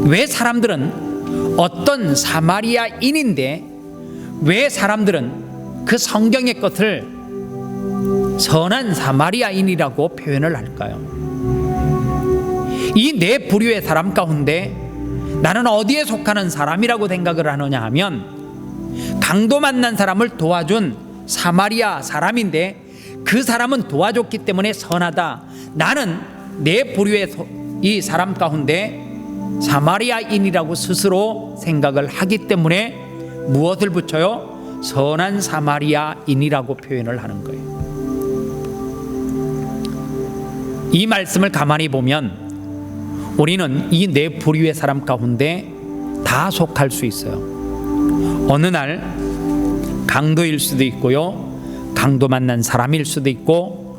왜 사람들은 어떤 사마리아인인데 왜 사람들은 그 성경의 것을 선한 사마리아인이라고 표현을 할까요? 이 네 부류의 사람 가운데 나는 어디에 속하는 사람이라고 생각을 하느냐 하면 강도 만난 사람을 도와준 사마리아 사람인데 그 사람은 도와줬기 때문에 선하다. 나는 네 부류의 이 사람 가운데 사마리아인이라고 스스로 생각을 하기 때문에 무엇을 붙여요? 선한 사마리아인이라고 표현을 하는 거예요. 이 말씀을 가만히 보면 우리는 이 네 부류의 사람 가운데 다 속할 수 있어요. 어느 날 강도일 수도 있고요, 강도 만난 사람일 수도 있고,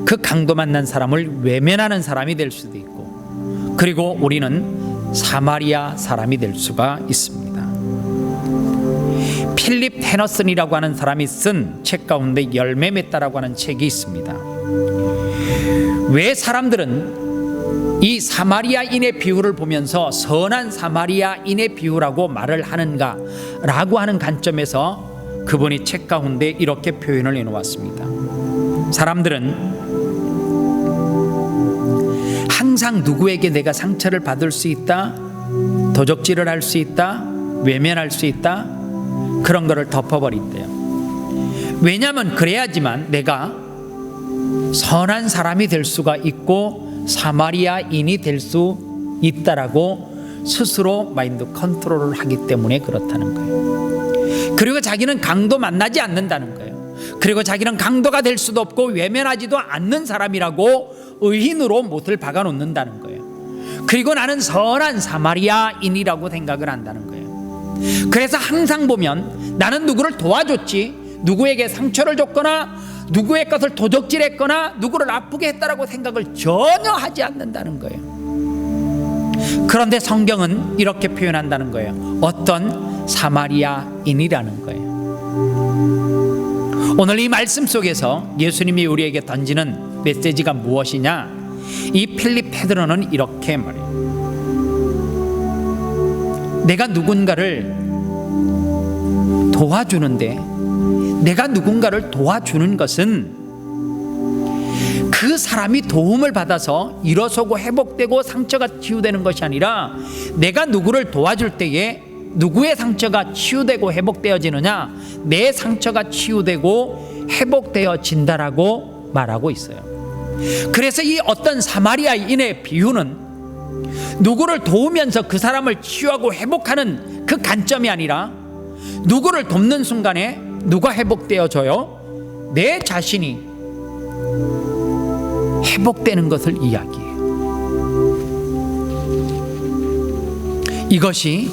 그 강도 만난 사람을 외면하는 사람이 될 수도 있고, 그리고 우리는 사마리아 사람이 될 수가 있습니다. 필립 헤너슨이라고 하는 사람이 쓴 책 가운데 열매 맺다라고 하는 책이 있습니다. 왜 사람들은 이 사마리아인의 비유를 보면서 선한 사마리아인의 비유라고 말을 하는가라고 하는 관점에서 그분이 책 가운데 이렇게 표현을 해놓았습니다. 사람들은 항상 누구에게 내가 상처를 받을 수 있다, 도적질을 할 수 있다, 외면할 수 있다, 그런 거를 덮어버린대요. 왜냐하면 그래야지만 내가 선한 사람이 될 수가 있고 사마리아인이 될 수 있다라고 스스로 마인드 컨트롤을 하기 때문에 그렇다는 거예요. 그리고 자기는 강도 만나지 않는다는 거예요. 그리고 자기는 강도가 될 수도 없고 외면하지도 않는 사람이라고 의인으로 못을 박아 놓는다는 거예요. 그리고 나는 선한 사마리아인이라고 생각을 한다는 거예요. 그래서 항상 보면 나는 누구를 도와줬지, 누구에게 상처를 줬거나 누구의 것을 도적질했거나 누구를 아프게 했다라고 생각을 전혀 하지 않는다는 거예요. 그런데 성경은 이렇게 표현한다는 거예요. 어떤 사마리아인이라는 거예요. 오늘 이 말씀 속에서 예수님이 우리에게 던지는 메시지가 무엇이냐? 이 필립 헤드러는 이렇게 말해요. 내가 누군가를 도와주는데, 내가 누군가를 도와주는 것은 그 사람이 도움을 받아서 일어서고 회복되고 상처가 치유되는 것이 아니라, 내가 누구를 도와줄 때에 누구의 상처가 치유되고 회복되어지느냐? 내 상처가 치유되고 회복되어진다라고 말하고 있어요. 그래서 이 어떤 사마리아인의 비유는 누구를 도우면서 그 사람을 치유하고 회복하는 그 관점이 아니라, 누구를 돕는 순간에 누가 회복되어져요? 내 자신이 회복되는 것을 이야기해요. 이것이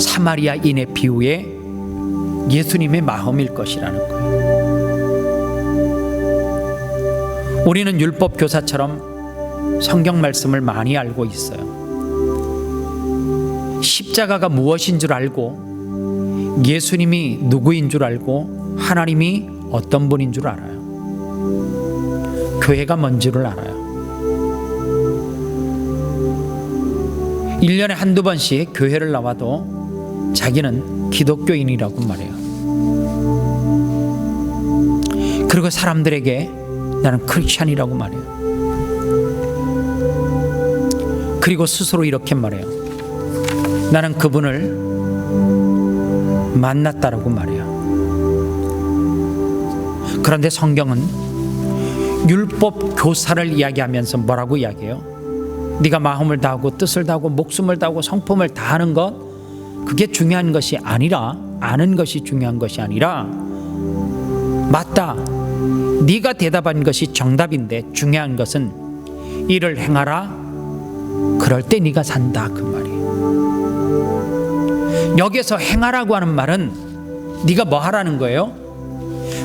사마리아인의 비유의 예수님의 마음일 것이라는 거예요. 우리는 율법 교사처럼 성경 말씀을 많이 알고 있어요. 십자가가 무엇인 줄 알고, 예수님이 누구인 줄 알고, 하나님이 어떤 분인 줄 알아요. 교회가 뭔지를 알아요. 1년에 한두 번씩 교회를 나와도 자기는 기독교인이라고 말해요. 그리고 사람들에게 나는 크리스찬이라고 말해요. 그리고 스스로 이렇게 말해요. 나는 그분을 만났다라고 말해요. 그런데 성경은 율법 교사를 이야기하면서 뭐라고 이야기해요? 네가 마음을 다하고 뜻을 다하고 목숨을 다하고 성품을 다하는 것, 그게 중요한 것이 아니라, 아는 것이 중요한 것이 아니라, 맞다, 네가 대답한 것이 정답인데 중요한 것은 이를 행하라, 그럴 때 네가 산다, 그 말이에요. 여기서 행하라고 하는 말은 네가 뭐 하라는 거예요?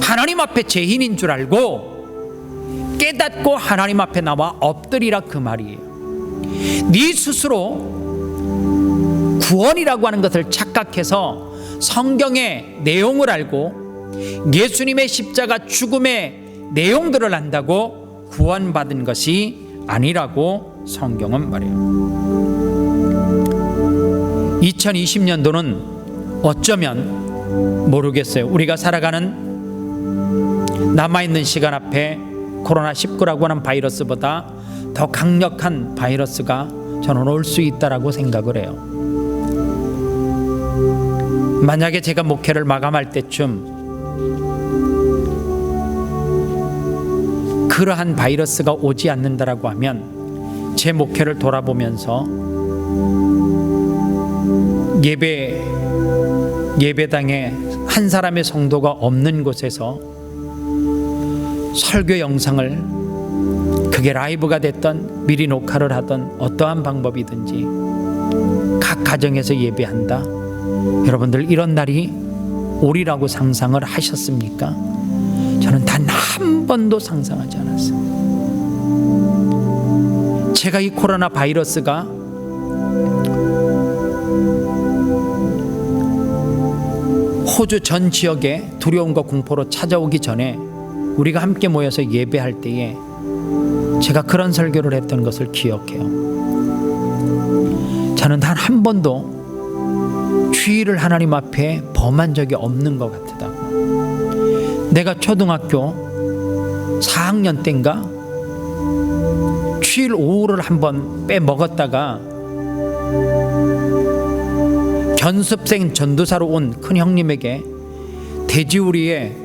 하나님 앞에 죄인인 줄 알고 깨닫고 하나님 앞에 나와 엎드리라, 그 말이에요. 네 스스로 구원이라고 하는 것을 착각해서 성경의 내용을 알고 예수님의 십자가 죽음의 내용들을 안다고 구원받은 것이 아니라고 성경은 말해요. 2020년도는 어쩌면 모르겠어요. 우리가 살아가는 남아있는 시간 앞에 코로나19라고 하는 바이러스보다 더 강력한 바이러스가 저는 올 수 있다라고 생각을 해요. 만약에 제가 목회를 마감할 때쯤 그러한 바이러스가 오지 않는다라고 하면 제 목회를 돌아보면서 예배 예배당에 한 사람의 성도가 없는 곳에서 설교 영상을, 그게 라이브가 됐던 미리 녹화를 하던 어떠한 방법이든지 각 가정에서 예배한다. 여러분들 이런 날이 오리라고 상상을 하셨습니까? 저는 단 한 번도 상상하지 않았어요. 제가 이 코로나 바이러스가 호주 전 지역에 두려움과 공포로 찾아오기 전에 우리가 함께 모여서 예배할 때에 제가 그런 설교를 했던 것을 기억해요. 저는 단 한 번도 주의를 하나님 앞에 범한 적이 없는 것 같다고. 내가 초등학교 4학년 때인가 주일 오후를 한번 빼먹었다가 견습생 전도사로 온 큰 형님에게 돼지우리에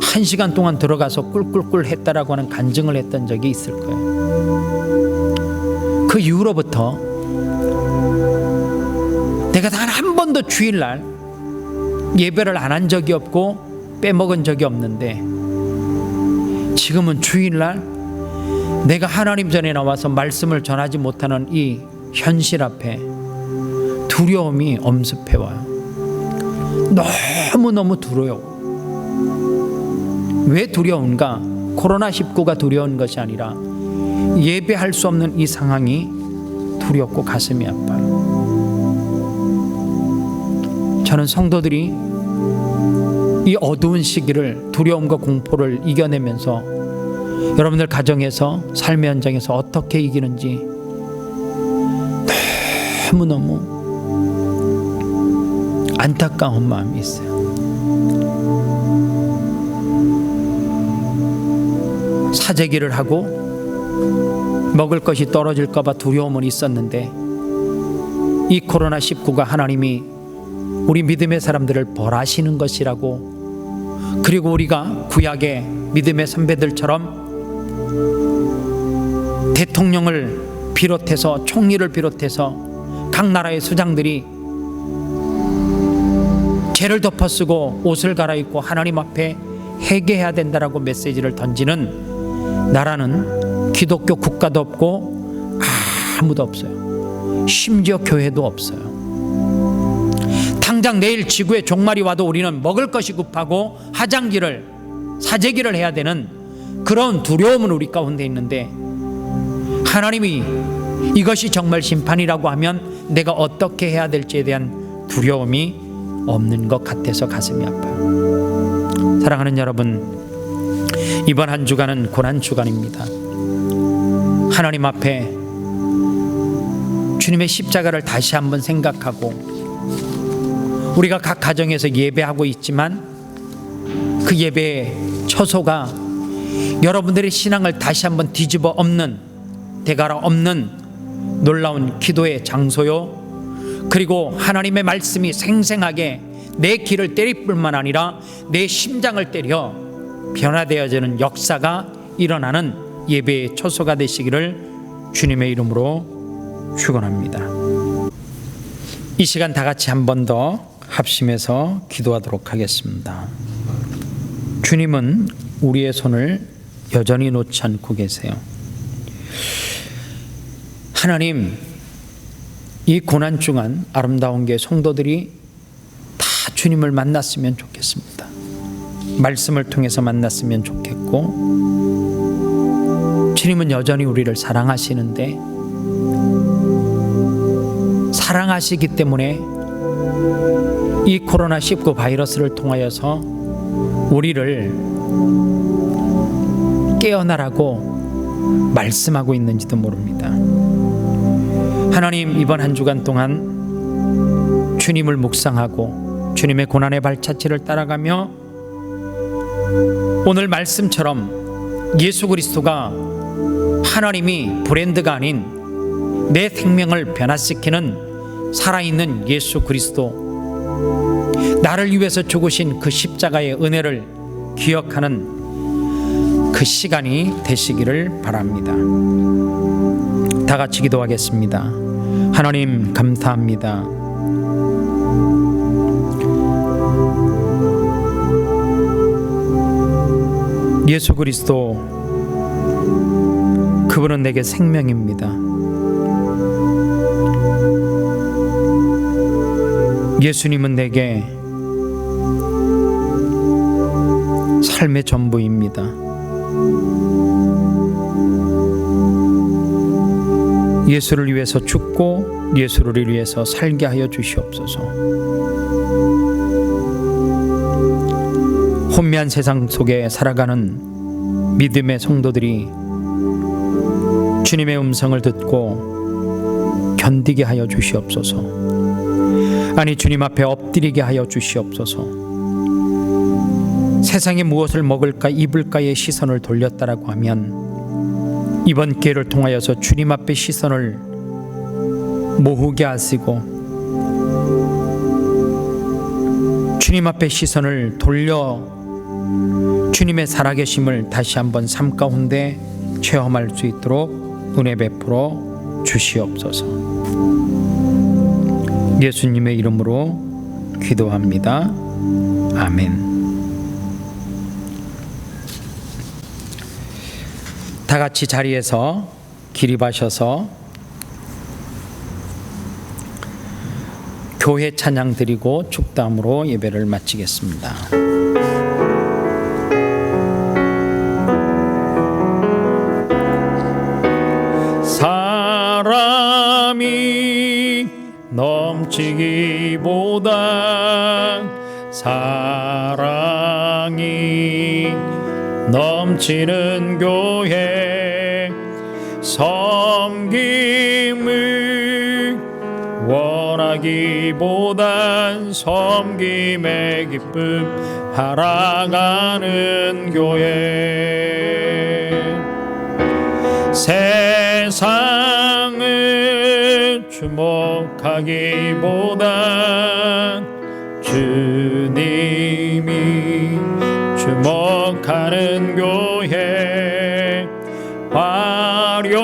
1시간 동안 들어가서 꿀꿀꿀 했다라고 하는 간증을 했던 적이 있을 거예요. 그 이후로부터 내가 단 한 번도 주일날 예배를 안 한 적이 없고 빼먹은 적이 없는데, 지금은 주일날 내가 하나님 전에 나와서 말씀을 전하지 못하는 이 현실 앞에 두려움이 엄습해와요. 너무너무 두려워. 왜 두려운가? 코로나19가 두려운 것이 아니라 예배할 수 없는 이 상황이 두렵고 가슴이 아파요. 저는 성도들이 이 어두운 시기를, 두려움과 공포를 이겨내면서 여러분들 가정에서, 삶의 현장에서 어떻게 이기는지 너무너무 안타까운 마음이 있어요. 사재기를 하고 먹을 것이 떨어질까 봐 두려움은 있었는데, 이 코로나19가 하나님이 우리 믿음의 사람들을 벌하시는 것이라고, 그리고 우리가 구약의 믿음의 선배들처럼 대통령을 비롯해서, 총리를 비롯해서 각 나라의 수장들이 죄를 덮어쓰고 옷을 갈아입고 하나님 앞에 회개해야 된다라고 메시지를 던지는 나라는 기독교 국가도 없고 아무도 없어요. 심지어 교회도 없어요. 당장 내일 지구에 종말이 와도 우리는 먹을 것이 급하고 화장지를, 사재기를 해야 되는 그런 두려움은 우리 가운데 있는데, 하나님이 이것이 정말 심판이라고 하면 내가 어떻게 해야 될지에 대한 두려움이 없는 것 같아서 가슴이 아파요. 사랑하는 여러분, 이번 한 주간은 고난주간입니다. 하나님 앞에 주님의 십자가를 다시 한번 생각하고, 우리가 각 가정에서 예배하고 있지만 그 예배의 처소가 여러분들의 신앙을 다시 한번 뒤집어 엎는, 되갈아 엎는 놀라운 기도의 장소요, 그리고 하나님의 말씀이 생생하게 내 귀를 때릴 뿐만 아니라 내 심장을 때려 변화되어지는 역사가 일어나는 예배의 처소가 되시기를 주님의 이름으로 축원합니다. 이 시간 다 같이 한 번 더 합심해서 기도하도록 하겠습니다. 주님은 우리의 손을 여전히 놓지 않고 계세요. 하나님, 이 고난중간 아름다운 게 성도들이 다 주님을 만났으면 좋겠습니다. 말씀을 통해서 만났으면 좋겠고, 주님은 여전히 우리를 사랑하시는데, 사랑하시기 때문에 이 코로나19 바이러스를 통하여서 우리를 깨어나라고 말씀하고 있는지도 모릅니다. 하나님, 이번 한 주간 동안 주님을 묵상하고 주님의 고난의 발자취를 따라가며 오늘 말씀처럼 예수 그리스도가 하나님이 브랜드가 아닌 내 생명을 변화시키는 살아있는 예수 그리스도, 나를 위해서 죽으신 그 십자가의 은혜를 기억하는 그 시간이 되시기를 바랍니다. 다 같이 기도하겠습니다. 하나님, 감사합니다. 예수 그리스도, 그분은 내게 생명입니다. 예수님은 내게 삶의 전부입니다. 예수를 위해서 죽고 예수를 위해서 살게 하여 주시옵소서. 혼미한 세상 속에 살아가는 믿음의 성도들이 주님의 음성을 듣고 견디게 하여 주시옵소서. 아니, 주님 앞에 엎드리게 하여 주시옵소서. 세상에 무엇을 먹을까 입을까의 시선을 돌렸다라고 하면 이번 기회를 통하여서 주님 앞에 시선을 모으게 하시고 주님 앞에 시선을 돌려 주님의 살아계심을 다시 한번 삶 가운데 체험할 수 있도록 은혜 베풀어 주시옵소서. 예수님의 이름으로 기도합니다. 아멘. 다 같이 자리에서 기립하셔서 교회 찬양 드리고 축담으로 예배를 마치겠습니다. 사람이 넘치기보다 사랑이 넘치는 교회, 섬김을 원하기보단 섬김의 기쁨 알아가는 교회, 세상을 주목하기보단 주님이 주목하는 교회, 화려한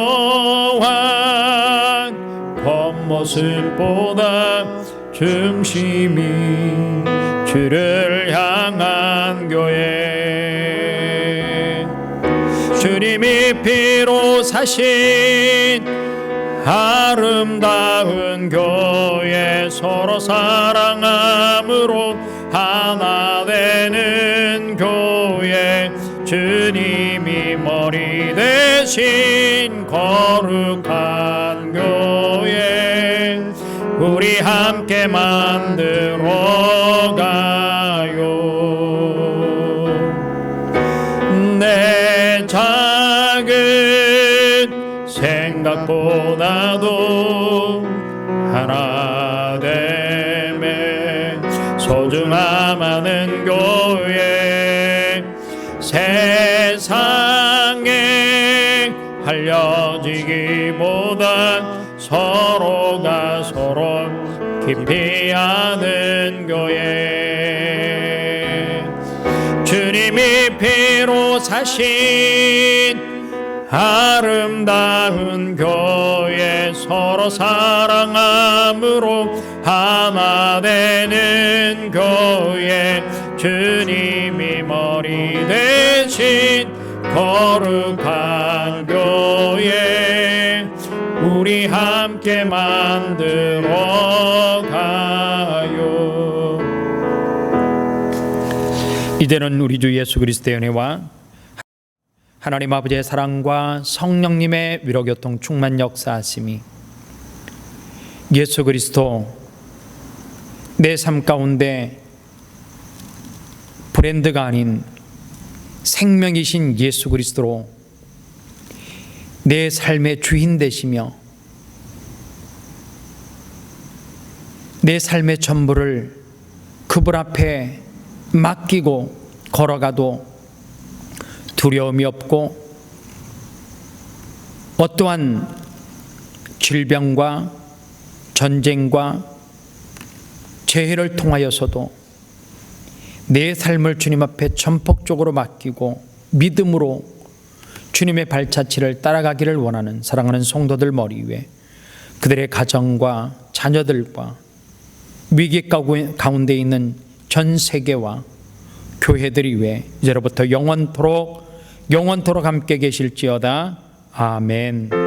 겉모습보다 중심이 주를 향한 교회, 주님이 피로 사신 아름다운 교회, 서로 사랑함으로 하나 되는 교회, 주님이 머리 대신 거룩한 교회, 우리 함께 만들어 가요. 내 작은 생각보다도 하나 됨에 소중함하는 교회, 세상에 알려지기보다 서로가 서로 깊이 아는 교회, 주님이 피로 사신 아름다운 교회, 서로 사랑함으로 하나 되는 교회, 주님이 머리 대신 거룩한 교회, 우리 함께 만들어 가요. 이제는 우리 주 예수 그리스도의 은혜와 하나님 아버지의 사랑과 성령님의 위로교통 충만 역사하심이 예수 그리스도 내 삶 가운데 브랜드가 아닌 생명이신 예수 그리스도로 내 삶의 주인 되시며 내 삶의 전부를 그분 앞에 맡기고 걸어가도 두려움이 없고 어떠한 질병과 전쟁과 재해를 통하여서도 내 삶을 주님 앞에 전폭적으로 맡기고 믿음으로 주님의 발자취를 따라가기를 원하는 사랑하는 성도들 머리 위에 그들의 가정과 자녀들과 위기 가운데 있는 전 세계와 교회들이 위해 이제로부터 영원토록 영원토록 함께 계실지어다. 아멘.